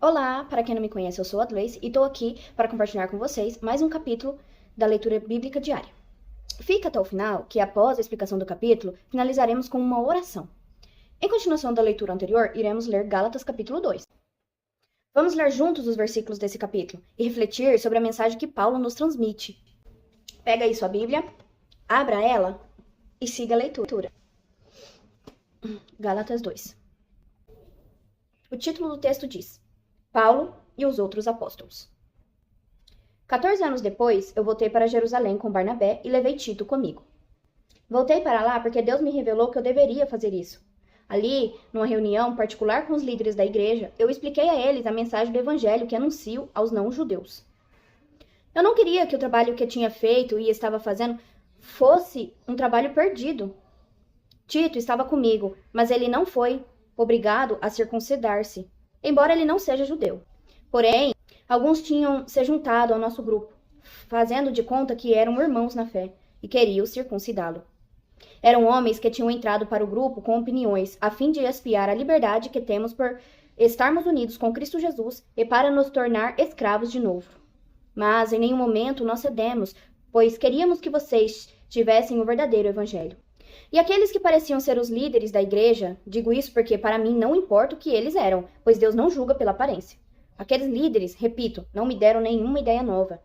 Olá, para quem não me conhece, eu sou a Gleice e estou aqui para compartilhar com vocês mais um capítulo da leitura bíblica diária. Fica até o final, que após a explicação do capítulo, finalizaremos com uma oração. Em continuação da leitura anterior, iremos ler Gálatas capítulo 2. Vamos ler juntos os versículos desse capítulo e refletir sobre a mensagem que Paulo nos transmite. Pega aí sua Bíblia, abra ela e siga a leitura. Gálatas 2. O título do texto diz: Paulo e os outros apóstolos. 14 anos depois, eu voltei para Jerusalém com Barnabé e levei Tito comigo. Voltei para lá porque Deus me revelou que eu deveria fazer isso. Ali, numa reunião particular com os líderes da igreja, eu expliquei a eles a mensagem do evangelho que anuncio aos não-judeus. Eu não queria que o trabalho que eu tinha feito e estava fazendo fosse um trabalho perdido. Tito estava comigo, mas ele não foi obrigado a circuncidar-se, embora ele não seja judeu. Porém, alguns tinham se juntado ao nosso grupo, fazendo de conta que eram irmãos na fé, e queriam circuncidá-lo. Eram homens que tinham entrado para o grupo com opiniões, a fim de espiar a liberdade que temos por estarmos unidos com Cristo Jesus e para nos tornar escravos de novo. Mas em nenhum momento nós cedemos, pois queríamos que vocês tivessem o verdadeiro evangelho. E aqueles que pareciam ser os líderes da igreja, digo isso porque para mim não importa o que eles eram, pois Deus não julga pela aparência. Aqueles líderes, repito, não me deram nenhuma ideia nova.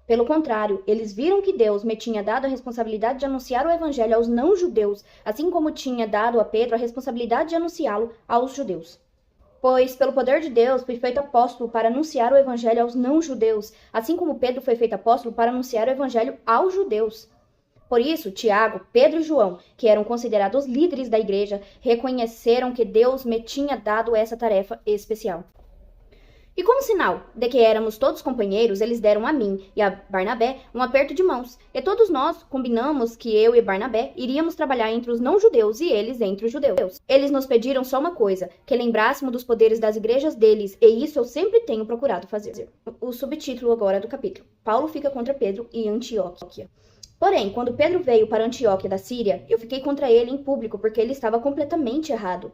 Pelo contrário, eles viram que Deus me tinha dado a responsabilidade de anunciar o evangelho aos não-judeus, assim como tinha dado a Pedro a responsabilidade de anunciá-lo aos judeus. Pois, pelo poder de Deus, fui feito apóstolo para anunciar o evangelho aos não-judeus, assim como Pedro foi feito apóstolo para anunciar o evangelho aos judeus. Por isso, Tiago, Pedro e João, que eram considerados líderes da igreja, reconheceram que Deus me tinha dado essa tarefa especial. E como sinal de que éramos todos companheiros, eles deram a mim e a Barnabé um aperto de mãos, e todos nós combinamos que eu e Barnabé iríamos trabalhar entre os não-judeus e eles entre os judeus. Eles nos pediram só uma coisa, que lembrássemos dos poderes das igrejas deles, e isso eu sempre tenho procurado fazer. O subtítulo agora do capítulo: Paulo fica contra Pedro em Antioquia. Porém, quando Pedro veio para Antioquia da Síria, eu fiquei contra ele em público porque ele estava completamente errado.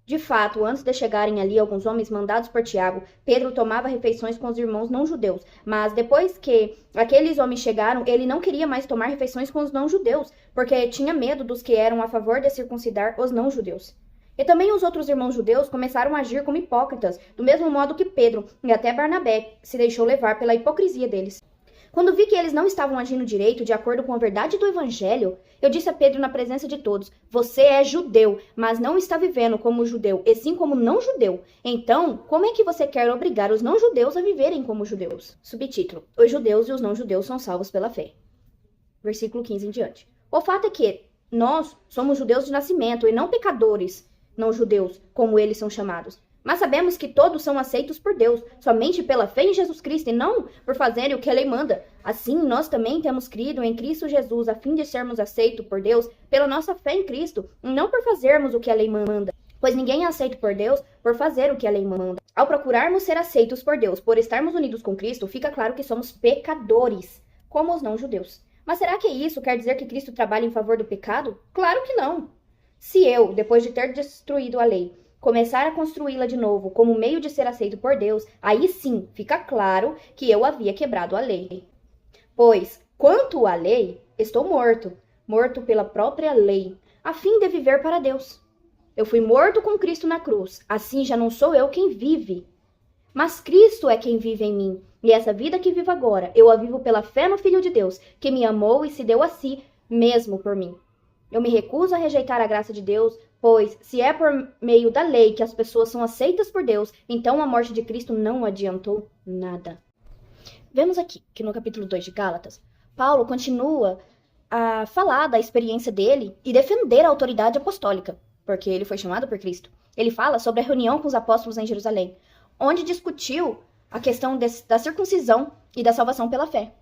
De fato, antes de chegarem ali alguns homens mandados por Tiago, Pedro tomava refeições com os irmãos não-judeus. Mas depois que aqueles homens chegaram, ele não queria mais tomar refeições com os não-judeus, porque tinha medo dos que eram a favor de circuncidar os não-judeus. E também os outros irmãos judeus começaram a agir como hipócritas, do mesmo modo que Pedro e até Barnabé se deixou levar pela hipocrisia deles. Quando vi que eles não estavam agindo direito, de acordo com a verdade do evangelho, eu disse a Pedro na presença de todos: você é judeu, mas não está vivendo como judeu, e sim como não judeu. Então, como é que você quer obrigar os não judeus a viverem como judeus? Subtítulo: os judeus e os não judeus são salvos pela fé. Versículo 15 em diante. O fato é que nós somos judeus de nascimento e não pecadores, não judeus, como eles são chamados. Mas sabemos que todos são aceitos por Deus, somente pela fé em Jesus Cristo e não por fazerem o que a lei manda. Assim, nós também temos crido em Cristo Jesus, a fim de sermos aceitos por Deus pela nossa fé em Cristo, e não por fazermos o que a lei manda. Pois ninguém é aceito por Deus por fazer o que a lei manda. Ao procurarmos ser aceitos por Deus, por estarmos unidos com Cristo, fica claro que somos pecadores, como os não-judeus. Mas será que isso quer dizer que Cristo trabalha em favor do pecado? Claro que não. Se eu, depois de ter destruído a lei, começar a construí-la de novo como meio de ser aceito por Deus, aí sim fica claro que eu havia quebrado a lei. Pois, quanto à lei, estou morto, morto pela própria lei, a fim de viver para Deus. Eu fui morto com Cristo na cruz, assim já não sou eu quem vive, mas Cristo é quem vive em mim. E essa vida que vivo agora, eu a vivo pela fé no Filho de Deus, que me amou e se deu a si mesmo por mim. Eu me recuso a rejeitar a graça de Deus, pois se é por meio da lei que as pessoas são aceitas por Deus, então a morte de Cristo não adiantou nada. Vemos aqui que no capítulo 2 de Gálatas, Paulo continua a falar da experiência dele e defender a autoridade apostólica, porque ele foi chamado por Cristo. Ele fala sobre a reunião com os apóstolos em Jerusalém, onde discutiu a questão da circuncisão e da salvação pela fé.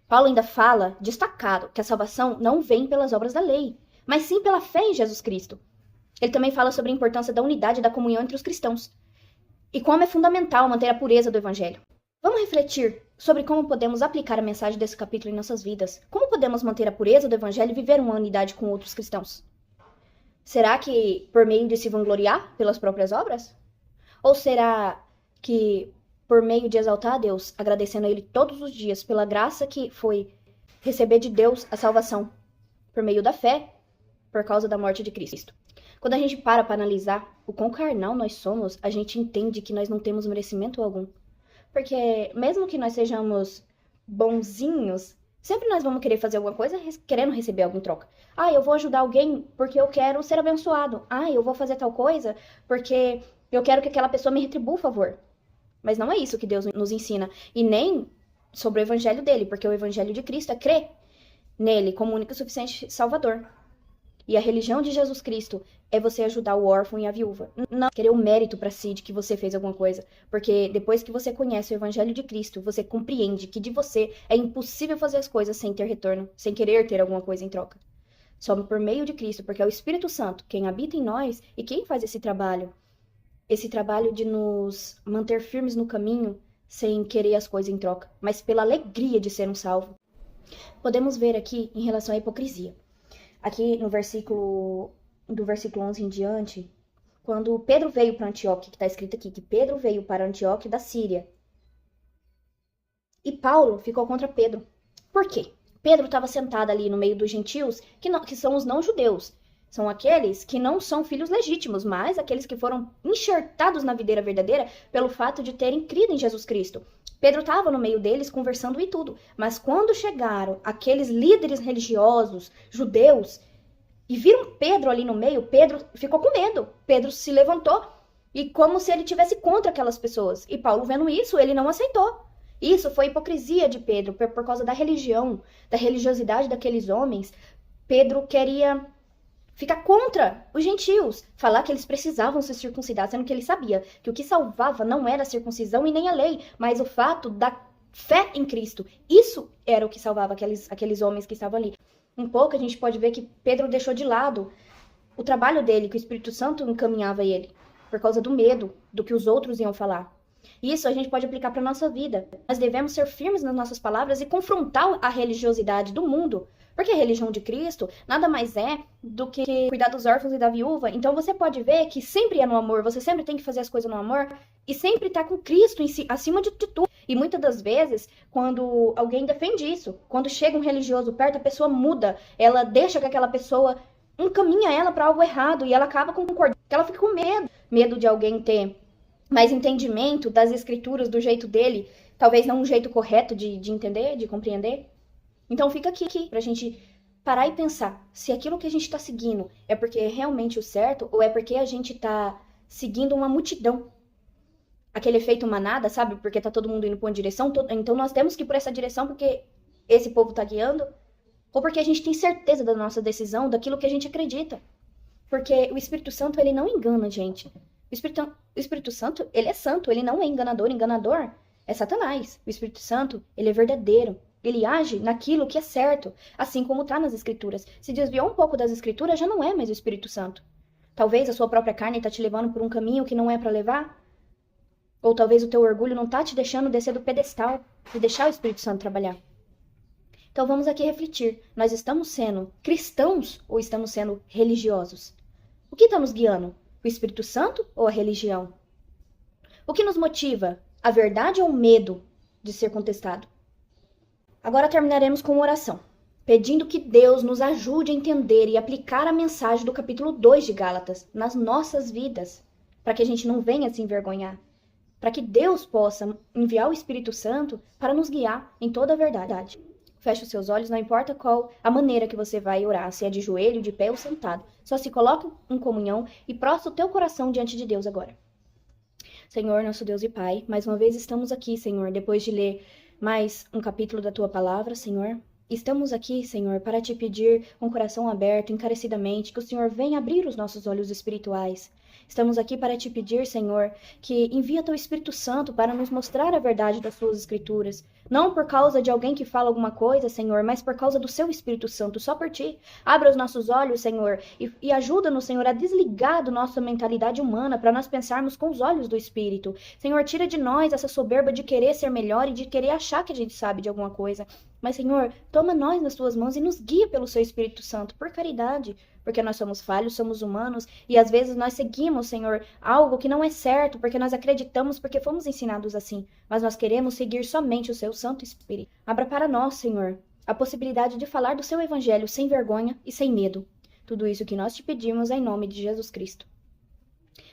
Paulo ainda fala, destacado, que a salvação não vem pelas obras da lei, mas sim pela fé em Jesus Cristo. Ele também fala sobre a importância da unidade e da comunhão entre os cristãos, e como é fundamental manter a pureza do evangelho. Vamos refletir sobre como podemos aplicar a mensagem desse capítulo em nossas vidas. Como podemos manter a pureza do evangelho e viver uma unidade com outros cristãos? Será que por meio de se vangloriar pelas próprias obras? Ou será que, por meio de exaltar a Deus, agradecendo a Ele todos os dias pela graça que foi receber de Deus a salvação, por meio da fé, por causa da morte de Cristo? Quando a gente para analisar o quão carnal nós somos, a gente entende que nós não temos merecimento algum. Porque mesmo que nós sejamos bonzinhos, sempre nós vamos querer fazer alguma coisa querendo receber algo em troca. Ah, eu vou ajudar alguém porque eu quero ser abençoado. Ah, eu vou fazer tal coisa porque eu quero que aquela pessoa me retribua o favor. Mas não é isso que Deus nos ensina. E nem sobre o evangelho dele, porque o evangelho de Cristo é crer nele como único e suficiente Salvador. E a religião de Jesus Cristo é você ajudar o órfão e a viúva. Não querer o mérito para si de que você fez alguma coisa. Porque depois que você conhece o evangelho de Cristo, você compreende que de você é impossível fazer as coisas sem ter retorno, sem querer ter alguma coisa em troca. Só por meio de Cristo, porque é o Espírito Santo quem habita em nós e quem faz esse trabalho. Esse trabalho de nos manter firmes no caminho, sem querer as coisas em troca, mas pela alegria de ser um salvo. Podemos ver aqui em relação à hipocrisia. Aqui no versículo 11 em diante, quando Pedro veio para Antioquia, que está escrito aqui, que Pedro veio para Antioquia da Síria. E Paulo ficou contra Pedro. Por quê? Pedro estava sentado ali no meio dos gentios, que são os não-judeus. São aqueles que não são filhos legítimos, mas aqueles que foram enxertados na videira verdadeira pelo fato de terem crido em Jesus Cristo. Pedro estava no meio deles conversando e tudo, mas quando chegaram aqueles líderes religiosos, judeus, e viram Pedro ali no meio, Pedro ficou com medo. Pedro se levantou e como se ele tivesse contra aquelas pessoas. E Paulo, vendo isso, ele não aceitou. Isso foi hipocrisia de Pedro, por causa da religião, da religiosidade daqueles homens. Pedro queria ficar contra os gentios, falar que eles precisavam se circuncidar, sendo que ele sabia que o que salvava não era a circuncisão e nem a lei, mas o fato da fé em Cristo. Isso era o que salvava aqueles homens que estavam ali. Um pouco a gente pode ver que Pedro deixou de lado o trabalho dele, que o Espírito Santo encaminhava ele, por causa do medo do que os outros iam falar. Isso a gente pode aplicar para a nossa vida. Nós devemos ser firmes nas nossas palavras e confrontar a religiosidade do mundo. Porque a religião de Cristo nada mais é do que cuidar dos órfãos e da viúva. Então você pode ver que sempre é no amor, você sempre tem que fazer as coisas no amor e sempre está com Cristo em si, acima de tudo. E muitas das vezes, quando alguém defende isso, quando chega um religioso perto, a pessoa muda, ela deixa que aquela pessoa encaminha ela para algo errado e ela acaba concordando, ela fica com medo de alguém ter mais entendimento das escrituras do jeito dele, talvez não um jeito correto de entender, de compreender. Então fica aqui pra gente parar e pensar se aquilo que a gente tá seguindo é porque é realmente o certo ou é porque a gente tá seguindo uma multidão. Aquele efeito manada, sabe? Porque tá todo mundo indo pra uma direção, então nós temos que ir por essa direção porque esse povo tá guiando, ou porque a gente tem certeza da nossa decisão, daquilo que a gente acredita. Porque o Espírito Santo, ele não engana a gente. O Espírito Santo, ele é santo, ele não é enganador. Enganador é Satanás. O Espírito Santo, ele é verdadeiro. Ele age naquilo que é certo, assim como está nas Escrituras. Se desviou um pouco das Escrituras, já não é mais o Espírito Santo. Talvez a sua própria carne está te levando por um caminho que não é para levar. Ou talvez o teu orgulho não está te deixando descer do pedestal e deixar o Espírito Santo trabalhar. Então vamos aqui refletir. Nós estamos sendo cristãos ou estamos sendo religiosos? O que está nos guiando? O Espírito Santo ou a religião? O que nos motiva? A verdade ou o medo de ser contestado? Agora terminaremos com uma oração, pedindo que Deus nos ajude a entender e aplicar a mensagem do capítulo 2 de Gálatas nas nossas vidas, para que a gente não venha se envergonhar, para que Deus possa enviar o Espírito Santo para nos guiar em toda a verdade. Feche os seus olhos, não importa qual a maneira que você vai orar, se é de joelho, de pé ou sentado. Só se coloca em comunhão e prostra o teu coração diante de Deus agora. Senhor, nosso Deus e Pai, mais uma vez estamos aqui, Senhor, depois de ler mais um capítulo da Tua Palavra, Senhor. Estamos aqui, Senhor, para Te pedir com o coração aberto, encarecidamente, que o Senhor venha abrir os nossos olhos espirituais. Estamos aqui para Te pedir, Senhor, que envia Teu Espírito Santo para nos mostrar a verdade das Suas Escrituras. Não por causa de alguém que fala alguma coisa, Senhor, mas por causa do Seu Espírito Santo, só por Ti. Abra os nossos olhos, Senhor, e ajuda-nos, Senhor, a desligar da nossa mentalidade humana para nós pensarmos com os olhos do Espírito. Senhor, tira de nós essa soberba de querer ser melhor e de querer achar que a gente sabe de alguma coisa. Mas, Senhor, toma nós nas Tuas mãos e nos guia pelo Seu Espírito Santo, por caridade, porque nós somos falhos, somos humanos, e às vezes nós seguimos, Senhor, algo que não é certo, porque nós acreditamos, porque fomos ensinados assim, mas nós queremos seguir somente o seu Santo Espírito. Abra para nós, Senhor, a possibilidade de falar do seu evangelho sem vergonha e sem medo. Tudo isso que nós te pedimos em nome de Jesus Cristo.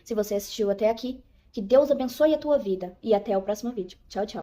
Se você assistiu até aqui, que Deus abençoe a tua vida e até o próximo vídeo. Tchau, tchau.